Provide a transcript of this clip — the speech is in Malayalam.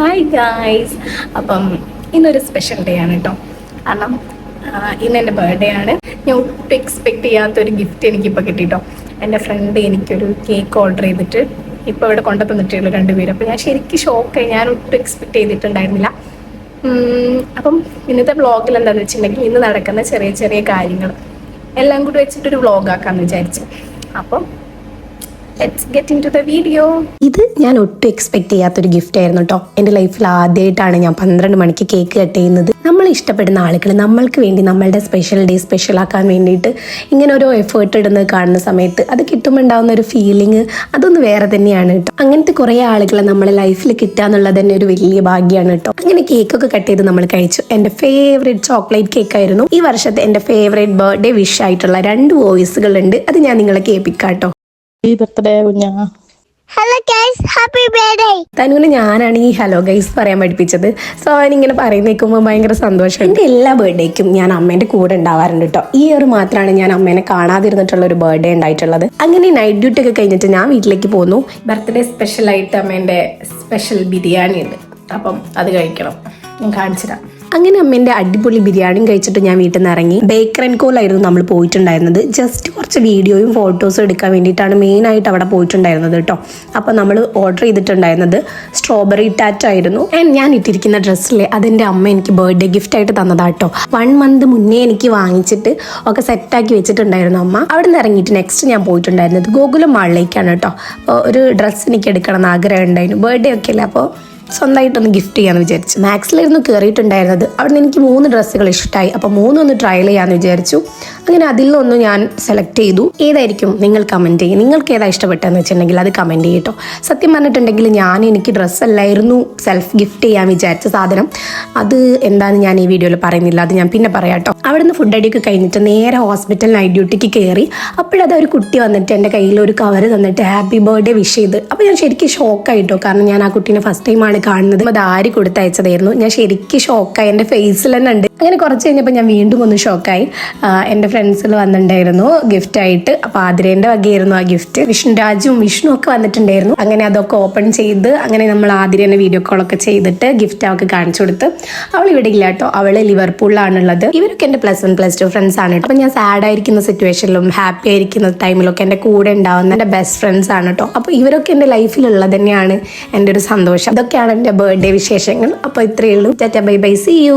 Hi guys. അപ്പം ഇന്നൊരു സ്പെഷ്യൽ ഡേ ആണ് കേട്ടോ. കാരണം ഇന്ന് എൻ്റെ ബർത്ത്ഡേ ആണ്. ഞാൻ ഒട്ടും എക്സ്പെക്റ്റ് ചെയ്യാത്തൊരു ഗിഫ്റ്റ് എനിക്കിപ്പോൾ കിട്ടിട്ടോ. എൻ്റെ ഫ്രണ്ട് എനിക്കൊരു കേക്ക് ഓർഡർ ചെയ്തിട്ട് ഇപ്പോൾ ഇവിടെ കൊണ്ടു തന്നിട്ടുള്ളൂ രണ്ടുപേരും. അപ്പോൾ ഞാൻ ശരിക്കും ഷോക്കായി. ഞാൻ ഒട്ടും എക്സ്പെക്റ്റ് ചെയ്തിട്ടുണ്ടായിരുന്നില്ല. അപ്പം ഇന്നത്തെ വ്ളോഗിൽ എന്താണെന്ന് വെച്ചിട്ടുണ്ടെങ്കിൽ ഇന്ന് നടക്കുന്ന ചെറിയ ചെറിയ കാര്യങ്ങൾ എല്ലാം കൂടി വെച്ചിട്ടൊരു വ്ളോഗാക്കാമെന്ന് വിചാരിച്ചു. അപ്പം let's get into the video. ഇത് ഞാൻ ഒട്ടും എക്സ്പെക്ട് ചെയ്യാത്തൊരു ഗിഫ്റ്റ് ആയിരുന്നു കേട്ടോ. എൻ്റെ ലൈഫിൽ ആദ്യമായിട്ടാണ് ഞാൻ 12 മണിക്ക് കേക്ക് കട്ട് ചെയ്യുന്നത്. നമ്മൾ ഇഷ്ടപ്പെടുന്ന ആളുകൾ നമ്മൾക്ക് വേണ്ടി നമ്മളുടെ സ്പെഷ്യൽ ഡേ സ്പെഷ്യലാക്കാൻ വേണ്ടിയിട്ട് ഇങ്ങനെ ഓരോ എഫേർട്ട് ഇടുന്നത് കാണുന്ന സമയത്ത് അത് കിട്ടുമ്പോൾ ഉണ്ടാകുന്ന ഒരു ഫീലിംഗ് അതൊന്ന് വേറെ തന്നെയാണ് കേട്ടോ. അങ്ങനത്തെ കുറേ ആളുകളെ നമ്മളെ ലൈഫിൽ കിട്ടുക എന്നുള്ളത് തന്നെ ഒരു വലിയ ഭാഗ്യമാണ് കേട്ടോ. അങ്ങനെ കേക്കൊക്കെ കട്ട് ചെയ്ത് നമ്മൾ കഴിച്ചു. എൻ്റെ ഫേവറേറ്റ് ചോക്ലേറ്റ് കേക്കായിരുന്നു. ഈ വർഷത്തെ എൻ്റെ ഫേവറേറ്റ് ബർത്ത്ഡേ വിഷ് ആയിട്ടുള്ള 2 വോയിസുകളുണ്ട്. അത് ഞാൻ നിങ്ങളെ കേൾപ്പിക്കാം കേട്ടോ. Hello guys, happy birthday. തനുവിന് ഞാനാണ് ഈ ഹലോ ഗൈസ് പറയാൻ പഠിപ്പിച്ചത്. സോ അവനിങ്ങനെ പറയുന്ന കേൾക്കുമ്പോൾ ഭയങ്കര സന്തോഷം. എൻ്റെ എല്ലാ ബർത്ത്ഡേക്കും ഞാൻ അമ്മേൻ്റെ കൂടെ ഉണ്ടാവാറുണ്ട് കേട്ടോ. ഈ ഒരു മാത്രമാണ് ഞാൻ അമ്മേനെ കാണാതിരുന്നിട്ടുള്ള ഒരു ബർത്ത്ഡേ ഉണ്ടായിട്ടുള്ളത്. അങ്ങനെ നൈറ്റ് ഡ്യൂട്ടി ഒക്കെ കഴിഞ്ഞിട്ട് ഞാൻ വീട്ടിലേക്ക് പോന്നു. ബർത്ത്ഡേ സ്പെഷ്യലായിട്ട് അമ്മേൻ്റെ സ്പെഷ്യൽ ബിരിയാണി ഉണ്ട്. അപ്പം അത് കഴിക്കണം. ഞാൻ കാണിച്ചുതരാം. അങ്ങനെ അമ്മേൻ്റെ അടിപൊളി ബിരിയാണിയും കഴിച്ചിട്ട് ഞാൻ വീട്ടിൽ നിന്ന് ഇറങ്ങി. ബേക്കർ ആൻഡ് കോലായിരുന്നു നമ്മൾ പോയിട്ടുണ്ടായിരുന്നത്. ജസ്റ്റ് കുറച്ച് വീഡിയോയും ഫോട്ടോസും എടുക്കാൻ വേണ്ടിയിട്ടാണ് മെയിനായിട്ട് അവിടെ പോയിട്ടുണ്ടായിരുന്നത് കേട്ടോ. അപ്പോൾ നമ്മൾ ഓർഡർ ചെയ്തിട്ടുണ്ടായിരുന്നത് സ്ട്രോബെറി ടാറ്റ് ആയിരുന്നു. ആൻഡ് ഞാൻ ഇട്ടിരിക്കുന്ന ഡ്രസ്സിലെ അതെൻ്റെ അമ്മ എനിക്ക് ബർത്ത്ഡേ ഗിഫ്റ്റ് ആയിട്ട് തന്നതാട്ടോ. 1 മന്ത് മുന്നേ എനിക്ക് വാങ്ങിച്ചിട്ട് ഒക്കെ സെറ്റാക്കി വെച്ചിട്ടുണ്ടായിരുന്നു അമ്മ. അവിടെ നിന്ന് ഇറങ്ങിയിട്ട് നെക്സ്റ്റ് ഞാൻ പോയിട്ടുണ്ടായിരുന്നത് ഗോകുലം മാളിലേക്കാണ് കേട്ടോ. അപ്പോൾ ഒരു ഡ്രസ്സ് എനിക്ക് എടുക്കണം എന്ന് ആഗ്രഹം ഉണ്ടായിരുന്നു. ബർത്ത്ഡേ ഒക്കെ അല്ലേ, അപ്പോൾ സ്വന്തമായിട്ടൊന്ന് ഗിഫ്റ്റ് ചെയ്യാന്ന് വിചാരിച്ചു. മാക്സിലായിരുന്നു കയറിയിട്ടുണ്ടായിരുന്നത്. അവിടെ നിന്ന് എനിക്ക് 3 ഡ്രസ്സുകൾ ഇഷ്ടമായി. അപ്പോൾ 3 ഒന്ന് ട്രയൽ ചെയ്യാമെന്ന് വിചാരിച്ചു. അങ്ങനെ അതിലൊന്ന് ഞാൻ സെലക്ട് ചെയ്തു. ഏതായിരിക്കും നിങ്ങൾ കമൻറ്റ് ചെയ്യും. നിങ്ങൾക്ക് ഏതാ ഇഷ്ടപ്പെട്ടതെന്ന് വെച്ചിട്ടുണ്ടെങ്കിൽ അത് കമൻറ്റ് ചെയ്യട്ടോ. സത്യം പറഞ്ഞിട്ടുണ്ടെങ്കിൽ എനിക്ക് ഡ്രസ്സല്ലായിരുന്നു സെൽഫ് ഗിഫ്റ്റ് ചെയ്യാൻ വിചാരിച്ച സാധനം. അത് എന്താണെന്ന് ഞാൻ ഈ വീഡിയോയിൽ പറയുന്നില്ല, അത് ഞാൻ പിന്നെ പറയാം കേട്ടോ. അവിടെ നിന്ന് ഫുഡ് അടിയൊക്കെ കഴിഞ്ഞിട്ട് നേരെ ഹോസ്പിറ്റൽ നൈറ്റ് ഡ്യൂട്ടിക്ക് കയറി. അപ്പോഴത് ഒരു കുട്ടി വന്നിട്ട് എൻ്റെ കയ്യിൽ ഒരു കവർ തന്നിട്ട് ഹാപ്പി ബർത്ത്ഡേ വിഷ് ചെയ്ത്. അപ്പോൾ ഞാൻ ശരിക്കും ഷോക്കായിട്ടോ. കാരണം ഞാൻ ആ കുട്ടീനെ ഫസ്റ്റ് ടൈമാണ് കാണുന്നത്. അത് ആര് കൊടുത്തയച്ചതായിരുന്നു. ഞാൻ ശരിക്കും ഷോക്കായി. എൻ്റെ ഫേസിൽ തന്നെ ഉണ്ട്. അങ്ങനെ കുറച്ച് കഴിഞ്ഞപ്പോൾ ഞാൻ വീണ്ടും ഒന്ന് ഷോക്കായി. എൻ്റെ ഫ്രണ്ട്സിൽ വന്നിട്ടുണ്ടായിരുന്നു ഗിഫ്റ്റ് ആയിട്ട്. അപ്പോൾ ആതിരേൻ്റെ വകയായിരുന്നു ആ ഗിഫ്റ്റ്. വിഷ്ണുരാജും വിഷ്ണു ഒക്കെ വന്നിട്ടുണ്ടായിരുന്നു. അങ്ങനെ അതൊക്കെ ഓപ്പൺ ചെയ്ത് അങ്ങനെ നമ്മൾ ആതിരേനെ വീഡിയോ കോളൊക്കെ ചെയ്തിട്ട് ഗിഫ്റ്റ് അവൾക്ക് കാണിച്ചു കൊടുത്ത്. അവൾ ഇവിടെ ഇല്ല കേട്ടോ, അവൾ ലിവർപൂളിലാണുള്ളത്. ഇവരൊക്കെ എൻ്റെ +1 +2 ഫ്രണ്ട്സ് ആണ് കേട്ടോ. അപ്പോൾ ഞാൻ സാഡ് ആയിരിക്കുന്ന സിറ്റുവേഷനിലും ഹാപ്പി ആയിരിക്കുന്ന ടൈമിലൊക്കെ എൻ്റെ കൂടെ ഉണ്ടാവുന്ന എൻ്റെ ബെസ്റ്റ് ഫ്രണ്ട്സ് ആണ് കേട്ടോ. അപ്പോൾ ഇവരൊക്കെ എൻ്റെ ലൈഫിലുള്ളത് തന്നെയാണ് എൻ്റെ ഒരു സന്തോഷം. ഇതൊക്കെയാണ് എൻ്റെ ബർത്ത്ഡേ വിശേഷങ്ങൾ. അപ്പോൾ ഇത്രയേ ഉള്ളൂ. Tata bye bye, see U.